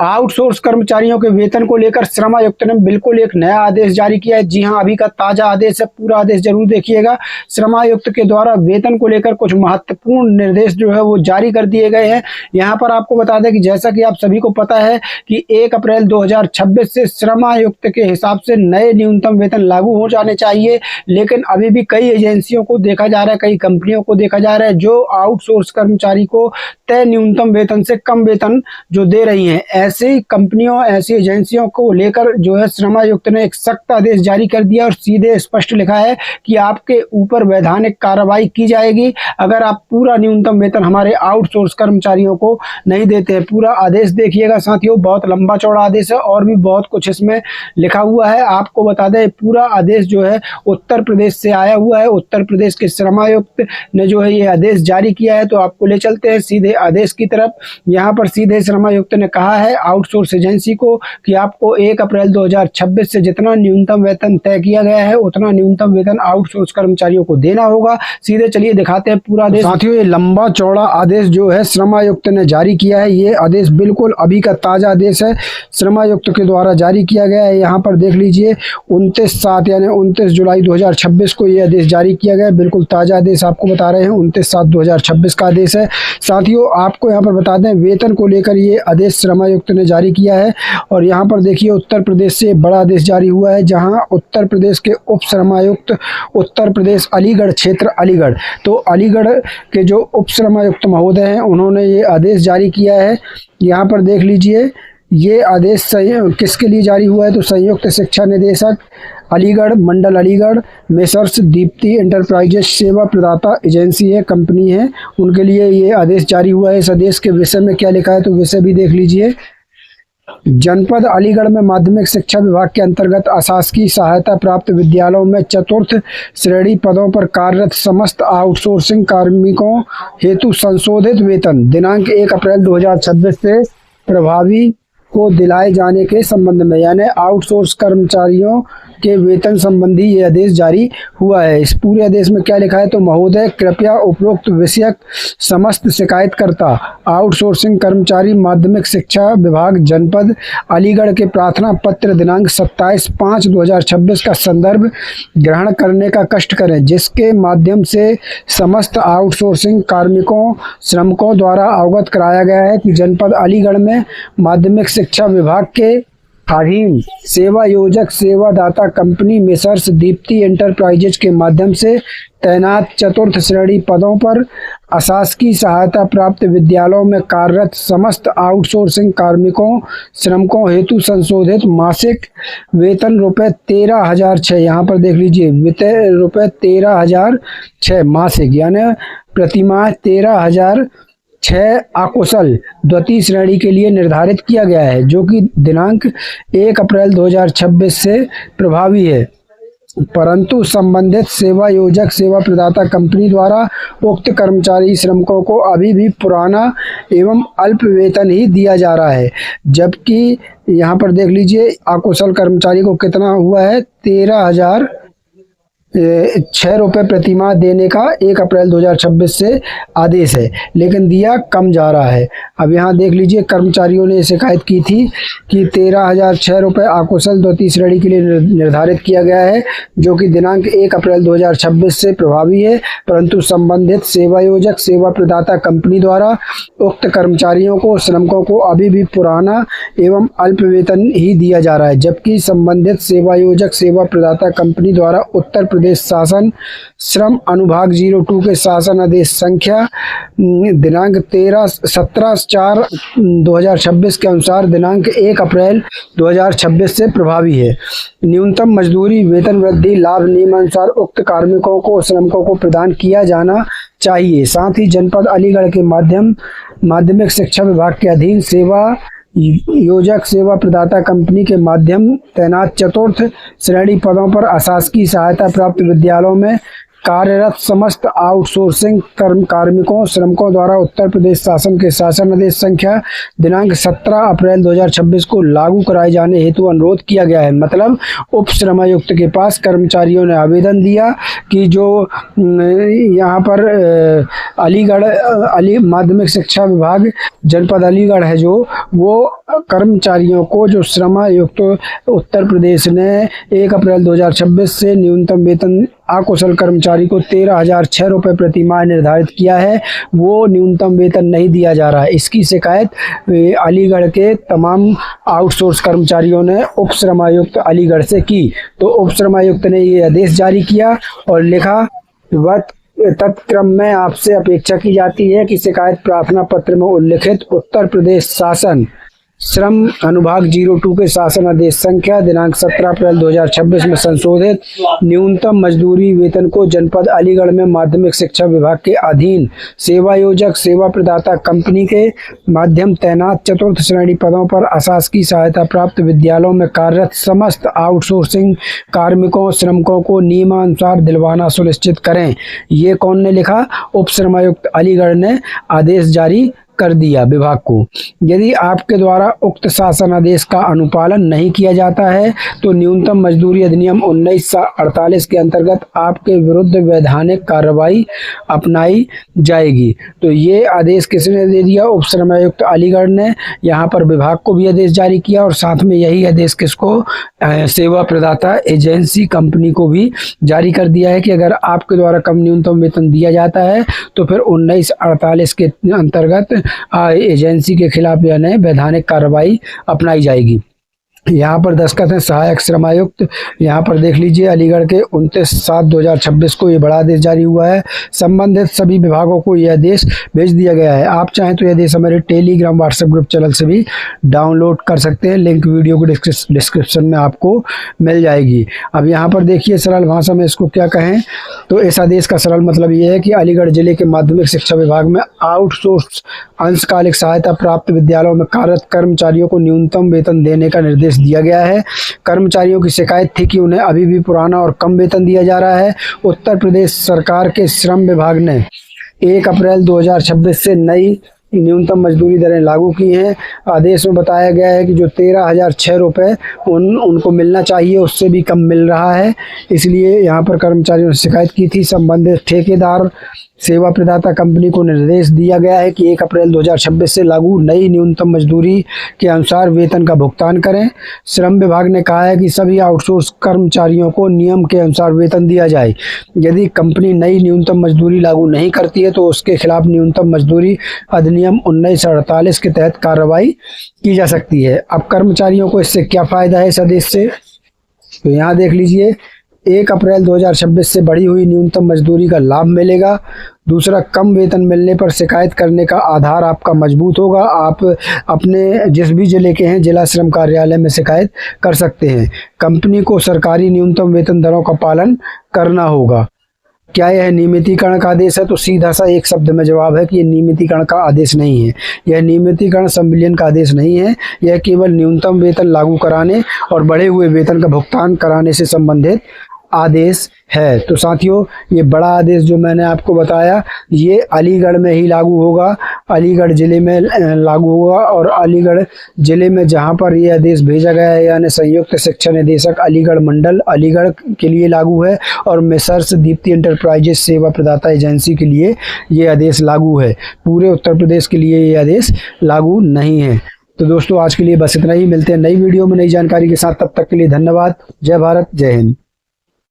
Outsource कर्मचारियों के वेतन को लेकर श्रम आयुक्त ने बिल्कुल एक नया आदेश जारी किया है। जी हां, अभी का ताजा आदेश है, पूरा आदेश जरूर देखिएगा। श्रम आयुक्त के द्वारा वेतन को लेकर कुछ महत्वपूर्ण निर्देश जो है वो जारी कर दिए गए हैं। यहां पर आपको बता दें कि जैसा कि आप सभी को पता है कि 1 अप्रैल 2026 से श्रम आयुक्त के हिसाब से नए न्यूनतम वेतन लागू हो जाने चाहिए, लेकिन अभी भी कई एजेंसियों को देखा जा रहा है, कई कंपनियों को देखा जा रहा है जो आउटसोर्स कर्मचारी को तय न्यूनतम वेतन से कम वेतन जो दे रही हैं। ऐसी कंपनियों, ऐसी एजेंसियों को लेकर जो है श्रम आयुक्त ने एक सख्त आदेश जारी कर दिया और सीधे स्पष्ट लिखा है कि आपके ऊपर वैधानिक कार्रवाई की जाएगी अगर आप पूरा न्यूनतम वेतन हमारे आउटसोर्स कर्मचारियों को नहीं देते हैं। पूरा आदेश देखिएगा साथियों, बहुत लंबा चौड़ा आदेश है और भी बहुत कुछ इसमें लिखा हुआ है। आपको बता दें पूरा आदेश जो है उत्तर प्रदेश से आया हुआ है। उत्तर प्रदेश के श्रम आयुक्त ने जो है ये आदेश जारी किया है, तो आपको ले चलते हैं सीधे आदेश की तरफ। यहाँ पर सीधे श्रम आयुक्त ने कहा है आउटसोर्स एजेंसी को कि आपको 1 अप्रैल 2026 से जितना न्यूनतम वेतन तय किया गया है उतना न्यूनतम वेतन आउटसोर्स कर्मचारियों को देना होगा। सीधे चलिए दिखाते हैं पूरा आदेश। साथियों, ये लंबा चौड़ा आदेश जो है श्रम आयुक्त ने जारी किया है। ये आदेश बिल्कुल अभी का ताजा आदेश है, श्रम आयुक्त के द्वारा जारी किया गया है। यहाँ पर देख लीजिए 29/7 यानी 29 जुलाई 2026 को ये आदेश जारी किया गया है। बिल्कुल ताजा आदेश आपको बता रहे हैं, 29/7/2026 का आदेश है। साथियों, आपको यहाँ पर बता दें वेतन को लेकर ये आदेश श्रम आयुक्त ने जारी किया है। और यहाँ पर देखिए उत्तर प्रदेश से बड़ा आदेश जारी हुआ है, जहाँ उत्तर प्रदेश के उप श्रम आयुक्त उत्तर प्रदेश अलीगढ़ क्षेत्र अलीगढ़, तो अलीगढ़ के जो उप श्रम आयुक्त महोदय हैं उन्होंने ये आदेश जारी किया है। यहाँ पर देख लीजिए ये आदेश किसके लिए जारी हुआ है, तो संयुक्त शिक्षा निदेशक अलीगढ़ मंडल अलीगढ़ मेसर्स दीप्ति एंटरप्राइजेस सेवा प्रदाता एजेंसी है, कंपनी है, उनके लिए ये आदेश जारी हुआ है। इस आदेश के विषय में क्या लिखा है तो विषय भी देख लीजिए। जनपद अलीगढ़ में माध्यमिक शिक्षा विभाग के अंतर्गत अशासकीय सहायता प्राप्त विद्यालयों में चतुर्थ श्रेणी पदों पर कार्यरत समस्त आउटसोर्सिंग कार्मिकों हेतु संशोधित वेतन दिनांक 1 अप्रैल 2026 से प्रभावी को दिलाए जाने के संबंध में, यानी आउटसोर्स कर्मचारियों के वेतन संबंधी ये आदेश जारी हुआ है। इस पूरे आदेश में क्या लिखा है तो महोदय कृपया उपरोक्त विषयक समस्त शिकायतकर्ता आउटसोर्सिंग कर्मचारी माध्यमिक शिक्षा विभाग जनपद अलीगढ़ के प्रार्थना पत्र दिनांक 27/5/2026 का संदर्भ ग्रहण करने का कष्ट करें, जिसके माध्यम से समस्त आउटसोर्सिंग कार्मिकों श्रमिकों द्वारा अवगत कराया गया है कि जनपद अलीगढ़ में माध्यमिक शिक्षा विभाग के अधीन सेवा योजक सेवादाता कंपनी मेसर्स दीप्ति एंटरप्राइजेज के माध्यम से तैनात चतुर्थ श्रेणी पदों पर अशासकीय सहायता प्राप्त विद्यालयों में कार्यरत समस्त आउटसोर्सिंग कार्मिकों श्रमिकों हेतु संशोधित मासिक वेतन ₹13,006, यहाँ पर देख लीजिए ₹13,006 मासिक, यानी प्रतिमाह 13,006 अकुशल द्वितीय श्रेणी के लिए निर्धारित किया गया है, जो कि दिनांक 1 अप्रैल 2026 से प्रभावी है। परंतु संबंधित सेवा योजक सेवा प्रदाता कंपनी द्वारा उक्त कर्मचारी श्रमिकों को अभी भी पुराना एवं अल्प वेतन ही दिया जा रहा है, जबकि यहाँ पर देख लीजिए अकुशल कर्मचारी को कितना हुआ है 13,006 रुपये प्रतिमाह देने का 1 अप्रैल 2026 से आदेश है, लेकिन दिया कम जा रहा है। अब यहाँ देख लीजिए कर्मचारियों ने शिकायत की थी कि 13,006 रुपये अकुशल द्वितीय श्रेणी के लिए निर्धारित किया गया है, जो कि दिनांक 1 अप्रैल 2026 से प्रभावी है, परंतु संबंधित सेवा योजक सेवा प्रदाता कंपनी द्वारा उक्त कर्मचारियों को श्रमिकों को अभी भी पुराना एवं अल्प वेतन ही दिया जा रहा है, जबकि संबंधित सेवा योजक सेवा प्रदाता कंपनी द्वारा उत्तर प्रदेश शासन श्रम अनुभाग 02 के शासन आदेश संख्या दिनांक 17/4/2026 के अनुसार दिनांक 1 अप्रैल 2026 से प्रभावी है। न्यूनतम मजदूरी वेतन वृद्धि लाभ नियमानुसार उक्त कार्मिकों को श्रमिकों को प्रदान किया जाना चाहिए। साथ ही जनपद अलीगढ़ के माध्यमिक शिक्षा विभाग के अधीन सेवा योजक सेवा प्रदाता कंपनी के माध्यम तैनात चतुर्थ श्रेणी पदों पर अशासकीय सहायता प्राप्त विद्यालयों में कार्यरत समस्त आउटसोर्सिंग कार्मिकों श्रमिकों द्वारा उत्तर प्रदेश शासन के शासन आदेश संख्या दिनांक 17 अप्रैल 2026 को लागू कराए जाने हेतु अनुरोध किया गया है। मतलब उप श्रमायुक्त के पास कर्मचारियों ने आवेदन दिया कि जो यहाँ पर अली माध्यमिक शिक्षा विभाग जनपद अलीगढ़ है जो वो कर्मचारियों को जो श्रमायुक्त उत्तर प्रदेश ने 1 अप्रैल 2026 से न्यूनतम वेतन अकुशल कर्मचारी को 13,006 रुपये प्रति माह निर्धारित किया है, वो न्यूनतम वेतन नहीं दिया जा रहा है। इसकी शिकायत अलीगढ़ के तमाम आउटसोर्स कर्मचारियों ने उप श्रमायुक्त अलीगढ़ से की। तो उप श्रमायुक्त ने ये आदेश जारी किया और लिखा, तत्क्रम में आपसे अपेक्षा की जाती है कि शिकायत प्रार्थना पत्र में उल्लिखित उत्तर प्रदेश शासन श्रम अनुभाग 02 के शासन आदेश संख्या दिनांक 17 अप्रैल 2026 में संशोधित न्यूनतम मजदूरी वेतन को जनपद अलीगढ़ में माध्यमिक शिक्षा विभाग के अधीन सेवायोजक सेवा प्रदाता कंपनी के माध्यम तैनात चतुर्थ श्रेणी पदों पर अशासकीय सहायता प्राप्त विद्यालयों में कार्यरत समस्त आउटसोर्सिंग कार्मिकों श्रमिकों को नियमानुसार दिलवाना सुनिश्चित करें। ये कौन ने लिखा? उप श्रमायुक्त अलीगढ़ ने आदेश जारी कर दिया विभाग को। यदि आपके द्वारा उक्त शासन आदेश का अनुपालन नहीं किया जाता है तो न्यूनतम मजदूरी अधिनियम 1948 के अंतर्गत आपके विरुद्ध वैधानिक कार्रवाई अपनाई जाएगी। तो ये आदेश किसने दे दिया? उप श्रमायुक्त अलीगढ़ ने। यहाँ पर विभाग को भी आदेश जारी किया और साथ में यही आदेश किसको? सेवा प्रदाता एजेंसी कंपनी को भी जारी कर दिया है कि अगर आपके द्वारा कम न्यूनतम वेतन दिया जाता है तो फिर 1948 के अंतर्गत एजेंसी के खिलाफ यानी वैधानिक कार्रवाई अपनाई जाएगी। यहाँ पर दस्तखत है सहायक श्रमायुक्त। यहाँ पर देख लीजिए अलीगढ़ के 29/7/2026 को ये बड़ा आदेश जारी हुआ है। संबंधित सभी विभागों को यह आदेश भेज दिया गया है। आप चाहें तो यह आदेश हमारे टेलीग्राम व्हाट्सएप ग्रुप चैनल से भी डाउनलोड कर सकते हैं। लिंक वीडियो के डिस्क्रिप्शन में आपको मिल जाएगी। अब यहाँ पर देखिए सरल भाषा में इसको क्या कहें तो इस आदेश का सरल मतलब ये है कि अलीगढ़ जिले के माध्यमिक शिक्षा विभाग में आउटसोर्स अंशकालिक सहायता प्राप्त विद्यालयों में कार्यरत कर्मचारियों को न्यूनतम वेतन देने का निर्देश दिया गया है। कर्मचारियों की शिकायत थी कि उन्हें अभी भी पुराना और कम वेतन दिया जा रहा है। उत्तर प्रदेश सरकार के श्रम विभाग ने 1 अप्रैल 2026 से नई न्यूनतम मजदूरी दरें लागू की हैं। आदेश में बताया गया है कि जो 13,006 रुपये उनको मिलना चाहिए उससे भी कम मिल रहा है। इसलिए यहाँ पर कर्मचारियों ने शिकायत की थी। संबंधित ठेकेदार सेवा प्रदाता कंपनी को निर्देश दिया गया है कि 1 अप्रैल 2026 से लागू नई न्यूनतम मजदूरी के अनुसार वेतन का भुगतान करें। श्रम विभाग ने कहा है कि सभी आउटसोर्स कर्मचारियों को नियम के अनुसार वेतन दिया जाए। यदि कंपनी नई न्यूनतम मजदूरी लागू नहीं करती है तो उसके खिलाफ न्यूनतम मजदूरी अधिनियम 1948 के तहत कार्रवाई की जा सकती है। अब कर्मचारियों को इससे क्या फ़ायदा है इस आदेश से? तो यहाँ देख लीजिए 1 अप्रैल 2026 से बढ़ी हुई न्यूनतम मजदूरी का लाभ मिलेगा। दूसरा, कम वेतन मिलने पर शिकायत करने का आधार आपका मजबूत होगा। आप अपने जिस भी जिले के हैं जिला श्रम कार्यालय में शिकायत कर सकते हैं। कंपनी को सरकारी न्यूनतम वेतन दरों का पालन करना होगा। क्या यह नियमितीकरण का आदेश है? तो सीधा सा एक शब्द में जवाब है कि यह नियमितीकरण का आदेश नहीं है। यह नियमितीकरण संविलियन का आदेश नहीं है। यह केवल न्यूनतम वेतन लागू कराने और बढ़े हुए वेतन का भुगतान कराने से संबंधित आदेश है। तो साथियों, ये बड़ा आदेश जो मैंने आपको बताया ये अलीगढ़ में ही लागू होगा, अलीगढ़ ज़िले में लागू होगा। और अलीगढ़ ज़िले में जहां पर ये आदेश भेजा गया है यानी संयुक्त शिक्षा निदेशक अलीगढ़ मंडल अलीगढ़ के लिए लागू है और मेसर्स दीप्ति एंटरप्राइजेस सेवा प्रदाता एजेंसी के लिए ये आदेश लागू है। पूरे उत्तर प्रदेश के लिए ये आदेश लागू नहीं है। तो दोस्तों, आज के लिए बस इतना ही। मिलते हैं नई वीडियो में नई जानकारी के साथ। तब तक के लिए धन्यवाद। जय भारत, जय हिंद।